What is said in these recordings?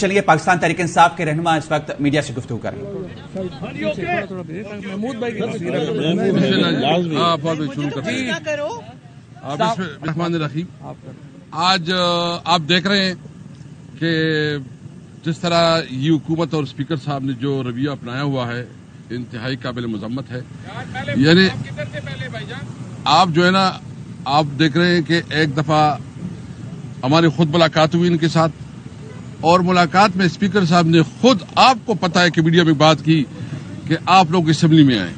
چلیے پاکستان تحریک انصاف کے رہنما اس وقت میڈیا سے گفتگو کر رہے ہیں۔ آج آپ دیکھ رہے ہیں کہ جس طرح یہ حکومت اور اسپیکر صاحب نے جو رویہ اپنایا ہوا ہے انتہائی قابل مذمت ہے۔ یعنی آپ جو ہے نا آپ دیکھ رہے ہیں کہ ایک دفعہ ہماری خود ملاقات ہوئی ان کے ساتھ، اور ملاقات میں اسپیکر صاحب نے خود آپ کو پتا ہے کہ میڈیا میں بات کی کہ آپ لوگ اسمبلی میں آئیں،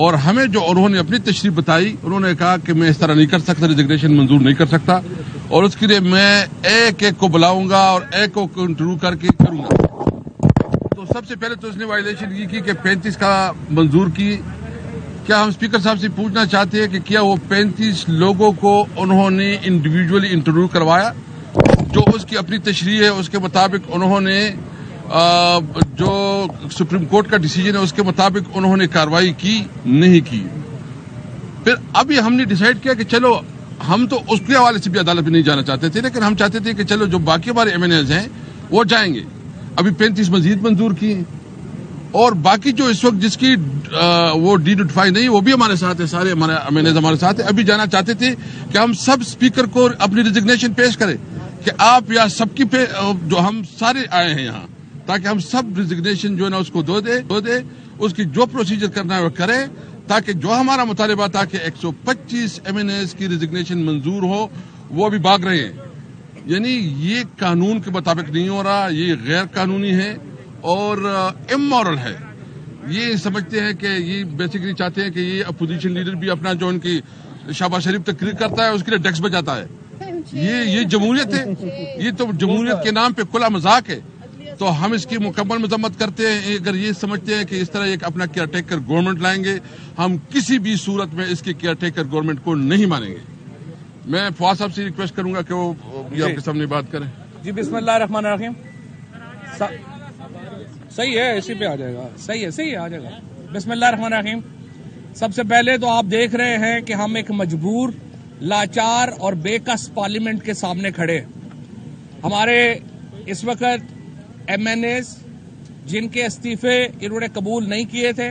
اور ہمیں جو انہوں نے اپنی تشریف بتائی، انہوں نے کہا کہ میں اس طرح نہیں کر سکتا، ریزگنیشن منظور نہیں کر سکتا، اور اس کے لیے میں ایک ایک کو بلاؤں گا اور ایک کو انٹرویو کر کے کروں گا۔ تو سب سے پہلے تو اس نے وائلیشن یہ کی کہ 35 کا منظور کی۔ کیا ہم اسپیکر صاحب سے پوچھنا چاہتے ہیں کہ کیا وہ 35 لوگوں کو انہوں نے انڈیویجولی انٹرویو کروایا؟ جو اس کی اپنی تشریح ہے اس کے مطابق انہوں نے جو سپریم کورٹ کا ڈیسیجن ہے اس کے مطابق انہوں نے کارروائی کی نہیں کی۔ پھر ابھی ہم نے ڈیسائیڈ کیا کہ چلو ہم تو اس کے حوالے سے بھی عدالت میں نہیں جانا چاہتے تھے، لیکن ہم چاہتے تھے کہ چلو جو باقی ہمارے ایم این ایز ہیں وہ جائیں گے۔ ابھی 35 مزید منظور کی ہیں، اور باقی جو اس وقت جس کی وہ ڈی نوٹیفائی نہیں وہ بھی ہمارے ساتھ ہے، سارے ہمارے ایم این ایز ہمارے ساتھ ہیں۔ ابھی جانا چاہتے تھے کہ ہم سب اسپیکر کو اپنی ریزگنیشن پیش کریں کہ آپ یا سب کی جو ہم سارے آئے ہیں یہاں، تاکہ ہم سب ریزگنیشن جو ہے نا اس کو دو دے اس کی جو پروسیجر کرنا ہے وہ کرے، تاکہ جو ہمارا مطالبہ تھا کہ 125 ایم این ایز کی ریزگنیشن منظور ہو وہ ابھی بھاگ رہے ہیں۔ یعنی یہ قانون کے مطابق نہیں ہو رہا، یہ غیر قانونی ہے اور امورل ہے۔ یہ سمجھتے ہیں کہ یہ بیسیکلی چاہتے ہیں کہ یہ اپوزیشن لیڈر بھی اپنا جو ان کی شہباز شریف تقریر کرتا ہے اس کے لیے ٹیکس بچاتا ہے۔ یہ جمہوریت ہے، یہ تو جمہوریت کے نام پہ کھلا مذاق ہے۔ تو ہم اس کی مکمل مذمت کرتے ہیں۔ اگر یہ سمجھتے ہیں کہ اس طرح ایک اپنا کیئر ٹیکر گورنمنٹ لائیں گے، ہم کسی بھی صورت میں اس کی کیئر ٹیکر گورنمنٹ کو نہیں مانیں گے۔ میں فواد صاحب سے ریکویسٹ کروں گا کہ وہ یہ آپ کے سامنے بات کریں۔ جی بسم اللہ الرحمن الرحیم۔ صحیح ہے، اسی پہ آ جائے گا، صحیح ہے آ جائے گا۔ بسم اللہ الرحمن الرحیم۔ سب سے پہلے تو آپ دیکھ رہے ہیں کہ ہم ایک مجبور، لاچار اور بے کس پارلیمنٹ کے سامنے کھڑے۔ ہمارے اس وقت ایم این ایز جن کے استعفے انہوں نے قبول نہیں کیے تھے،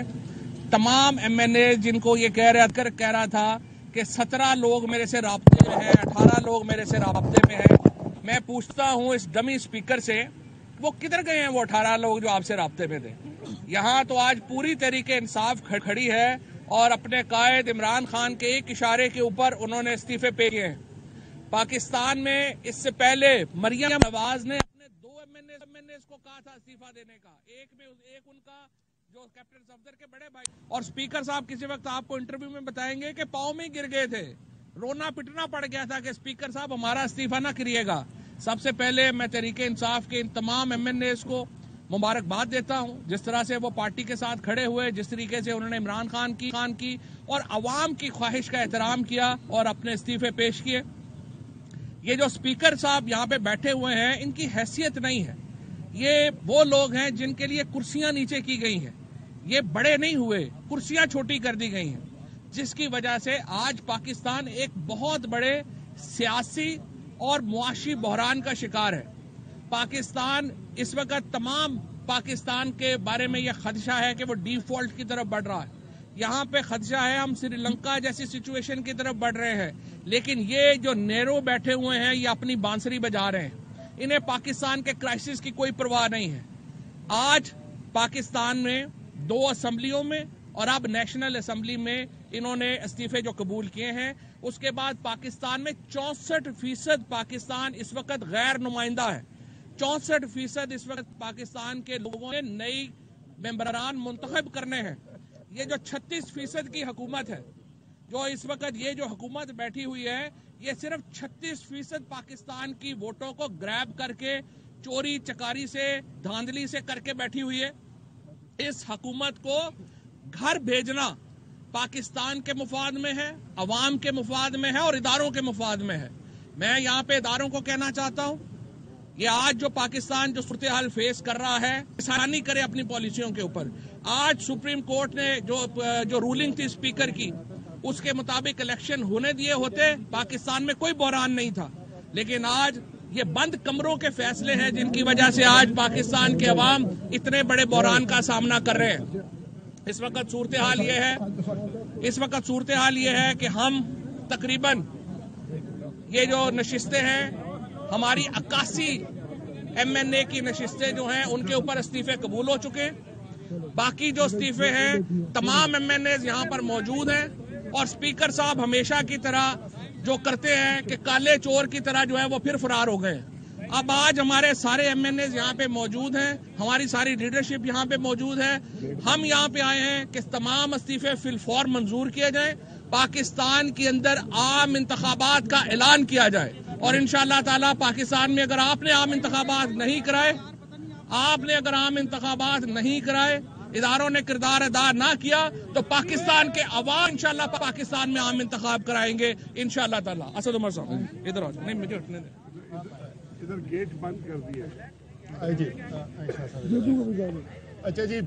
تمام ایم این ایز جن کو یہ کہہ رہا تھا کہ 17 لوگ میرے سے رابطے میں ہیں، 18 لوگ میرے سے رابطے میں ہیں، میں پوچھتا ہوں اس ڈمی اسپیکر سے وہ کدھر گئے ہیں وہ 18 لوگ جو آپ سے رابطے میں تھے؟ یہاں تو آج پوری تحریک انصاف کھڑی ہے اور اپنے قائد عمران خان کے ایک اشارے کے اوپر انہوں نے استعفے پیش کیے ہیں۔ پاکستان میں اس سے پہلے مریم نواز نے اپنے 2 ایم این ایز کو کہا تھا استعفیٰ دینے کا، ایک ان کا جو کیپٹن صفدر کے بڑے بھائی، اور اسپیکر صاحب کسی وقت آپ کو انٹرویو میں بتائیں گے کہ پاؤں میں گر گئے تھے، رونا پٹنا پڑ گیا تھا کہ اسپیکر صاحب ہمارا استعفیٰ نہ کریے گا۔ سب سے پہلے میں تحریک انصاف کے ان تمام ایم این ایز کو مبارکباد دیتا ہوں، جس طرح سے وہ پارٹی کے ساتھ کھڑے ہوئے، جس طریقے سے انہوں نے عمران خان کی اور عوام کی خواہش کا احترام کیا اور اپنے استعفے پیش کیے۔ یہ جو اسپیکر صاحب یہاں پہ بیٹھے ہوئے ہیں ان کی حیثیت نہیں ہے، یہ وہ لوگ ہیں جن کے لیے کرسیاں نیچے کی گئی ہیں، یہ بڑے نہیں ہوئے، کرسیاں چھوٹی کر دی گئی ہیں، جس کی وجہ سے آج پاکستان ایک بہت بڑے سیاسی اور معاشی بحران کا شکار ہے۔ پاکستان اس وقت تمام پاکستان کے بارے میں یہ خدشہ ہے کہ وہ ڈیفالٹ کی طرف بڑھ رہا ہے۔ یہاں پہ خدشہ ہے ہم سری لنکا جیسی سچویشن کی طرف بڑھ رہے ہیں، لیکن یہ جو نیرو بیٹھے ہوئے ہیں یہ اپنی بانسری بجا رہے ہیں، انہیں پاکستان کے کرائسس کی کوئی پرواہ نہیں ہے۔ آج پاکستان میں 2 اسمبلیوں میں اور اب نیشنل اسمبلی میں انہوں نے استعفے جو قبول کیے ہیں، اس کے بعد پاکستان میں 64% پاکستان اس وقت غیر نمائندہ ہے۔ 64% اس وقت پاکستان کے لوگوں نے نئی ممبران منتخب کرنے ہیں۔ یہ جو 36% کی حکومت ہے، جو اس وقت یہ جو حکومت بیٹھی ہوئی ہے، یہ صرف 36% پاکستان کی ووٹوں کو گریب کر کے چوری چکاری سے دھاندلی سے کر کے بیٹھی ہوئی ہے۔ اس حکومت کو گھر بھیجنا پاکستان کے مفاد میں ہے، عوام کے مفاد میں ہے اور اداروں کے مفاد میں ہے۔ میں یہاں پہ اداروں کو کہنا چاہتا ہوں، یہ آج جو پاکستان جو صورتحال فیس کر رہا ہے، آسانی کرے اپنی پالیسیوں کے اوپر۔ آج سپریم کورٹ نے جو رولنگ تھی اسپیکر کی، اس کے مطابق الیکشن ہونے دیے ہوتے، پاکستان میں کوئی بحران نہیں تھا، لیکن آج یہ بند کمروں کے فیصلے ہیں جن کی وجہ سے آج پاکستان کے عوام اتنے بڑے بحران کا سامنا کر رہے ہیں. اس وقت صورتحال یہ ہے کہ ہم تقریباً یہ جو نشستیں ہیں ہماری 81 MNA کی نشستیں جو ہیں ان کے اوپر استعفے قبول ہو چکے. باقی جو استعفے ہیں تمام MNAs یہاں پر موجود ہیں اور اسپیکر صاحب ہمیشہ کی طرح جو کرتے ہیں کہ کالے چور کی طرح جو ہے وہ پھر فرار ہو گئے. اب آج ہمارے سارے MNAs یہاں پہ موجود ہیں, ہماری ساری لیڈرشپ یہاں پہ موجود ہے. ہم یہاں پہ آئے ہیں کہ تمام استعفے فی الفور منظور کیے جائیں, پاکستان کے اندر عام انتخابات کا اعلان کیا جائے اور انشاءاللہ تعالی پاکستان میں اگر آپ نے عام انتخابات نہیں کرائے, اداروں نے کردار ادا نہ کیا تو پاکستان کے عوام انشاءاللہ پاکستان میں عام انتخاب کرائیں گے انشاءاللہ تعالی. اسد عمر صاحب ادھر آ جاؤ, نہیں مجھے اٹھنے دیں, ادھر گیٹ بند کر دیا جی. اچھا جی,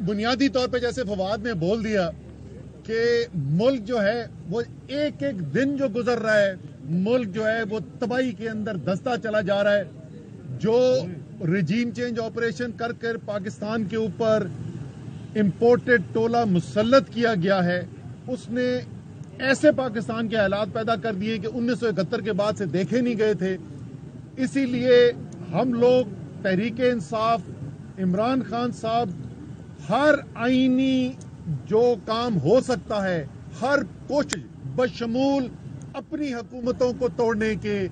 بنیادی طور پہ جیسے فواد نے بول دیا کہ ملک جو ہے وہ ایک ایک دن جو گزر رہا ہے, ملک جو ہے وہ تباہی کے اندر دھستا چلا جا رہا ہے. جو رجیم چینج آپریشن کر کر پاکستان کے اوپر امپورٹڈ ٹولہ مسلط کیا گیا ہے, اس نے ایسے پاکستان کے حالات پیدا کر دیے کہ 1971 کے بعد سے دیکھے نہیں گئے تھے. اسی لیے ہم لوگ تحریک انصاف, عمران خان صاحب ہر آئینی جو کام ہو سکتا ہے, ہر کوشش بشمول اپنی حکومتوں کو توڑنے کے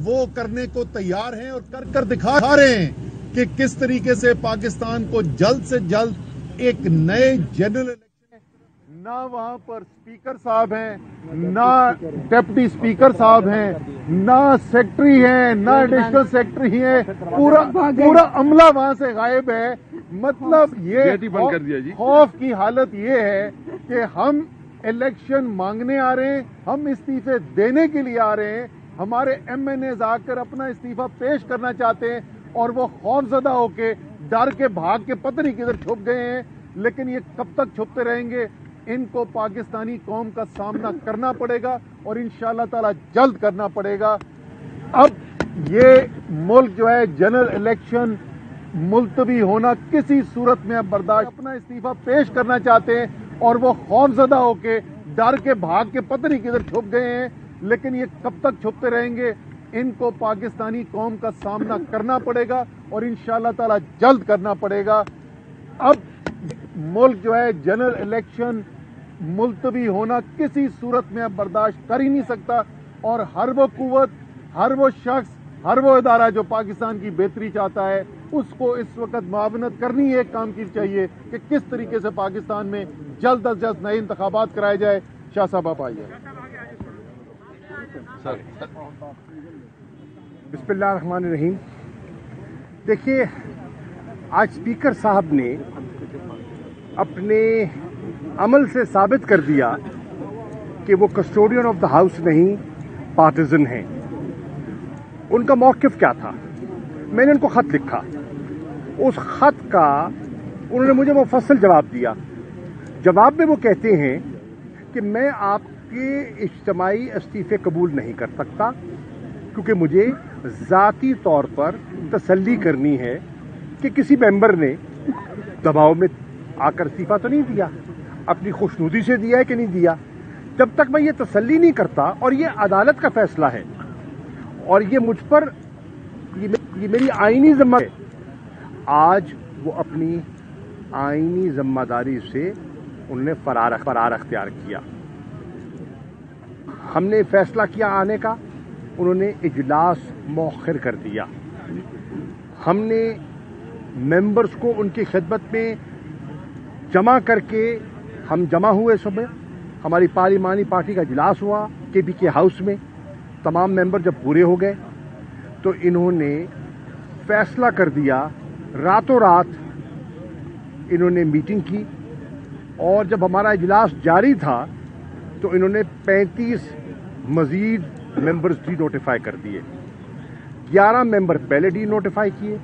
وہ کرنے کو تیار ہیں اور کر کر دکھا رہے ہیں کہ کس طریقے سے پاکستان کو جلد سے جلد ایک نئے جنرل الیکشن. نہ وہاں پر اسپیکر صاحب ہیں, نہ ڈپٹی اسپیکر صاحب ہیں, نہ سیکرٹری ہیں, نہ ایڈیشنل سیکرٹری ہیں, پورا عملہ وہاں سے غائب ہے. مطلب یہ خوف کی حالت یہ ہے کہ ہم الیکشن مانگنے آ رہے ہیں, ہم استعفے دینے کے لیے آ رہے ہیں, ہمارے MNAs آ کر اپنا استعفیٰ پیش کرنا چاہتے ہیں اور وہ خوف زدہ ہو کے ڈر کے بھاگ کے پتہ نہیں کدھر چھپ گئے ہیں. لیکن یہ کب تک چھپتے رہیں گے؟ ان کو پاکستانی قوم کا سامنا کرنا پڑے گا اور انشاءاللہ تعالی جلد کرنا پڑے گا. اب یہ ملک جو ہے جنرل الیکشن ملتوی ہونا کسی صورت میں اب برداشت. اپنا استعفیٰ پیش کرنا چاہتے ہیں اور وہ خوف زدہ ہو کے ڈر کے بھاگ کے پتہ نہیں کدھر چھپ گئے ہیں. لیکن یہ کب تک چھپتے رہیں گے؟ ان کو پاکستانی قوم کا سامنا کرنا پڑے گا اور انشاءاللہ تعالی جلد کرنا پڑے گا. اب ملک جو ہے جنرل الیکشن ملتوی ہونا کسی صورت میں اب برداشت کر ہی نہیں سکتا اور ہر وہ قوت, ہر وہ شخص, ہر وہ ادارہ جو پاکستان کی بہتری چاہتا ہے اس کو اس وقت معاونت کرنی ایک کام کی چاہیے کہ کس طریقے سے پاکستان میں جلد از جلد نئے انتخابات کرائے جائے. شاہ صاحب آپ آئیے. بسم اللہ الرحمن الرحیم. دیکھیے, آج اسپیکر صاحب نے اپنے عمل سے ثابت کر دیا کہ وہ کسٹوڈین آف دا ہاؤس نہیں, پارٹیزن ہیں. ان کا موقف کیا تھا؟ میں نے ان کو خط لکھا, اس خط کا انہوں نے مجھے مفصل جواب دیا. جواب میں وہ کہتے ہیں کہ میں آپ کے اجتماعی استعفے قبول نہیں کر سکتا کیونکہ مجھے ذاتی طور پر تسلی کرنی ہے کہ کسی ممبر نے دباؤ میں آ کر استعفیٰ تو نہیں دیا, اپنی خوشنودی سے دیا ہے کہ نہیں دیا. جب تک میں یہ تسلی نہیں کرتا, اور یہ عدالت کا فیصلہ ہے اور یہ مجھ پر یہ میری آئینی ذمہ ہے. آج وہ اپنی آئینی ذمہ داری سے انہوں نے فرار اختیار کیا. ہم نے فیصلہ کیا آنے کا, انہوں نے اجلاس مؤخر کر دیا. ہم نے ممبرز کو ان کی خدمت میں جمع کر کے ہم جمع ہوئے صبح. ہماری پارلیمانی پارٹی کا اجلاس ہوا KPK ہاؤس میں. تمام ممبر جب پورے ہو گئے تو انہوں نے فیصلہ کر دیا, راتوں رات انہوں نے میٹنگ کی اور جب ہمارا اجلاس جاری تھا تو انہوں نے 35 مزید ممبرز ڈی نوٹیفائی کر دیے. 11 ممبر پہلے ڈی نوٹیفائی کیے,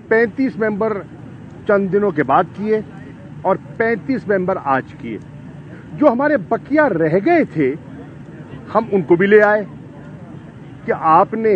35 ممبر چند دنوں کے بعد کیے اور 35 ممبر آج کیے. جو ہمارے بقیہ رہ گئے تھے ہم ان کو بھی لے آئے کہ آپ نے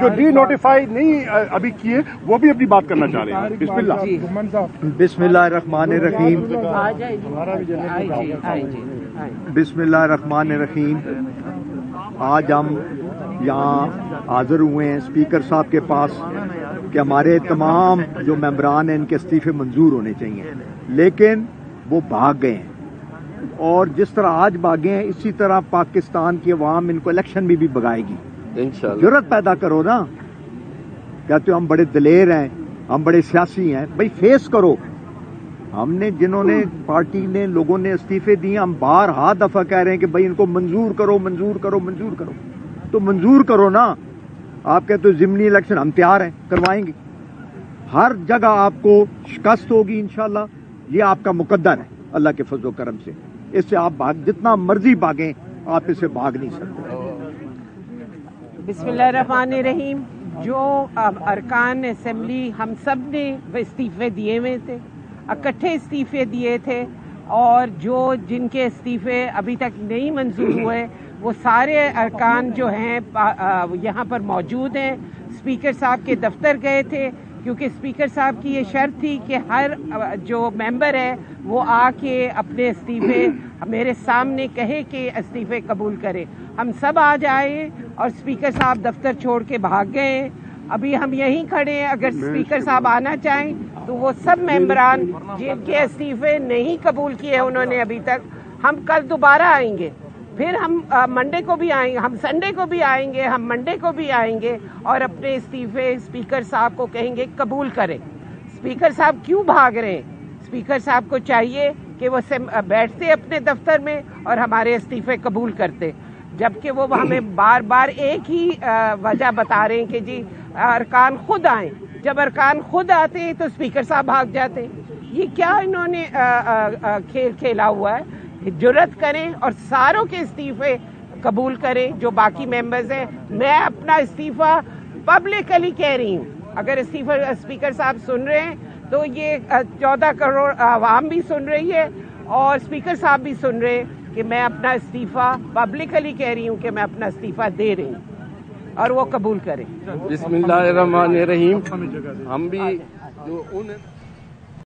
جو ڈی نوٹیفائی نہیں ابھی کیے وہ بھی اپنی بات کرنا چاہ رہے ہیں. بسم اللہ. بسم اللہ الرحمن الرحیم. بسم اللہ الرحمن الرحیم. آج ہم یہاں حاضر ہوئے ہیں اسپیکر صاحب کے پاس کہ ہمارے تمام جو ممبران ہیں ان کے استعفے منظور ہونے چاہیے، لیکن وہ بھاگ گئے ہیں، اور جس طرح آج بھاگے ہیں اسی طرح پاکستان کی عوام ان کو الیکشن میں بھی بھگائے گی. جرأت پیدا کرو نا. کہتے ہو ہم بڑے دلیر ہیں، ہم بڑے سیاسی ہیں، بھائی فیس کرو. ہم نے جنہوں نے پارٹی نے لوگوں نے استعفے دیے، ہم بارہا دفعہ کہہ رہے ہیں کہ بھائی ان کو منظور کرو منظور کرو منظور کرو. تو منظور کرو نا. آپ کہتے ہو ضمنی الیکشن، ہم تیار ہیں، کروائیں گے. ہر جگہ آپ کو شکست ہوگی انشاءاللہ. یہ آپ کا مقدر ہے اللہ کے فضل و کرم سے. اس سے آپ جتنا مرضی بھاگیں آپ اس سے بھاگ نہیں سکتے. بسم اللہ الرحمن الرحیم. جو ارکان اسمبلی ہم سب نے استعفے دیے ہوئے تھے، اکٹھے استعفے دیے تھے، اور جن کے استعفے ابھی تک نہیں منظور ہوئے وہ سارے ارکان جو ہیں یہاں پر موجود ہیں. اسپیکر صاحب کے دفتر گئے تھے کیونکہ اسپیکر صاحب کی یہ شرط تھی کہ ہر جو ممبر ہے وہ آ کے اپنے استعفے میرے سامنے کہے کہ استعفے قبول کرے. ہم سب آج آئے اور اسپیکر صاحب دفتر چھوڑ کے بھاگ گئے. ابھی ہم یہیں کھڑے ہیں. اگر اسپیکر صاحب آنا چاہیں تو وہ سب ممبران جن کے استعفے نہیں قبول کیے انہوں نے ابھی تک، ہم کل دوبارہ آئیں گے. پھر ہم منڈے کو بھی آئیں گے، ہم سنڈے کو بھی آئیں گے، ہم منڈے کو بھی آئیں گے اور اپنے استعفے اسپیکر صاحب کو کہیں گے قبول کریں. اسپیکر صاحب کیوں بھاگ رہے ہیں؟ اسپیکر صاحب کو چاہیے کہ وہ بیٹھتے اپنے دفتر میں اور ہمارے استعفے قبول کرتے، جبکہ وہ ہمیں بار بار ایک ہی وجہ بتا رہے ہیں کہ جی ارکان خود آئیں. جب ارکان خود آتے ہیں تو اسپیکر صاحب بھاگ جاتے ہیں. یہ کیا انہوں نے کھیل کھیلا ہوا ہے؟ جرأت کریں اور ساروں کے استعفے قبول کریں جو باقی ممبرز ہیں. میں اپنا استعفیٰ پبلکلی کہہ رہی ہوں. اگر اسپیکر صاحب سن رہے ہیں تو یہ 14 کروڑ عوام بھی سن رہی ہے اور اسپیکر صاحب بھی سن رہے ہیں کہ میں اپنا استعفیٰ پبلکلی کہہ رہی ہوں کہ میں اپنا استعفیٰ دے رہی ہوں اور وہ قبول کریں. بسم اللہ الرحمن الرحیم. ہم بھی جو